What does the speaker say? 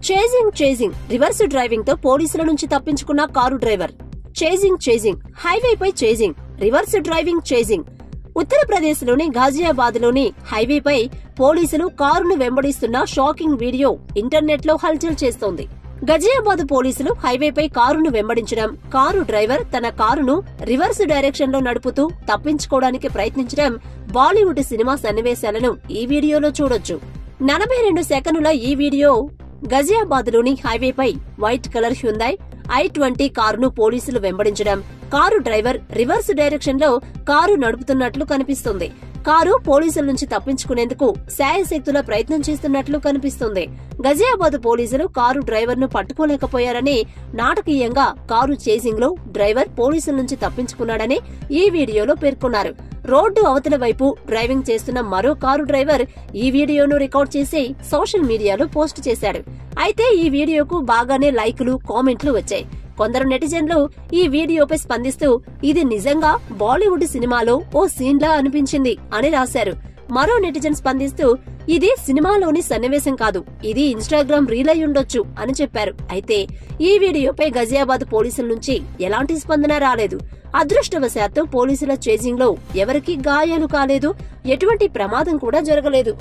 Chasing reverse driving తో పోలీసుల నుంచి తప్పించుకున్న car driver. Chasing హైవేపై chasing, reverse driving chasing. Uttar Pradesh లోని ఘాజియాబాద్ లోని హైవేపై పోలీసులు కారును వెంబడిస్తున్న షాకింగ్ వీడియో ఇంటర్నెట్ లో హల్చల్ చేస్తోంది. ఘజియాబాద్ పోలీసులు హైవేపై కారును వెంబడించడం, కారు డ్రైవర్ తన కారును రివర్స్ డైరెక్షన్ లో నడుపుతూ తప్పించుకోవడానికి ప్రయత్నించడం బాలీవుడ్ సినిమా సన్నివేశాలను ఈ వీడియోలో చూడొచ్చు. 42 సెకనుల ఈ వీడియో ఘజియాబాద్ లోని హైవేపై వైట్ కలర్ హ్యుందాయ్ i20 కారును పోలీసులు వెంబడించడం, కారు డ్రైవర్ రివర్స్ డైరెక్షన్ లో కారు నడుపుతున్నట్లు కనిపిస్తుంది. కారు పోలీసుల నుంచి తప్పించుకునేందుకు శాయశక్తుల ప్రయత్నం చేస్తున్నట్లు కనిపిస్తుంది. ఘజియాబాద్ పోలీసులు కారు డ్రైవర్ ను పట్టుకోలేకపోయారని, నాటకీయంగా కారు చేజింగ్ లో డ్రైవర్ పోలీసుల నుంచి తప్పించుకున్నాడని ఈ వీడియోలో పేర్కొన్నారు. రోడ్డు అవతల వైపు డ్రైవింగ్ చేస్తున్న మరో కారు డ్రైవర్ ఈ వీడియోను రికార్డ్ చేసి సోషల్ మీడియాలో పోస్ట్ చేశాడు. అయితే ఈ వీడియోకు బాగానే లైకులు, కామెంట్లు వచ్చాయి. కొందరు నెటిజన్లు ఈ వీడియోపై స్పందిస్తూ ఇది నిజంగా బాలీవుడ్ సినిమాలో ఓ సీన్లా అనిపించింది అని రాశారు. మరో నెటిజన్ స్పందిస్తూ ఇది సినిమాలోని సన్నివేశం కాదు, ఇది ఇన్స్టాగ్రామ్ రీల్ అయి ఉండొచ్చు అని చెప్పారు. అయితే ఈ వీడియోపై ఘజియాబాద్ పోలీసుల నుంచి ఎలాంటి స్పందన రాలేదు. అదృష్టవశాత్తు పోలీసుల చేజింగ్ లో ఎవరికీ గాయాలు కాలేదు, ఎటువంటి ప్రమాదం కూడా జరగలేదు.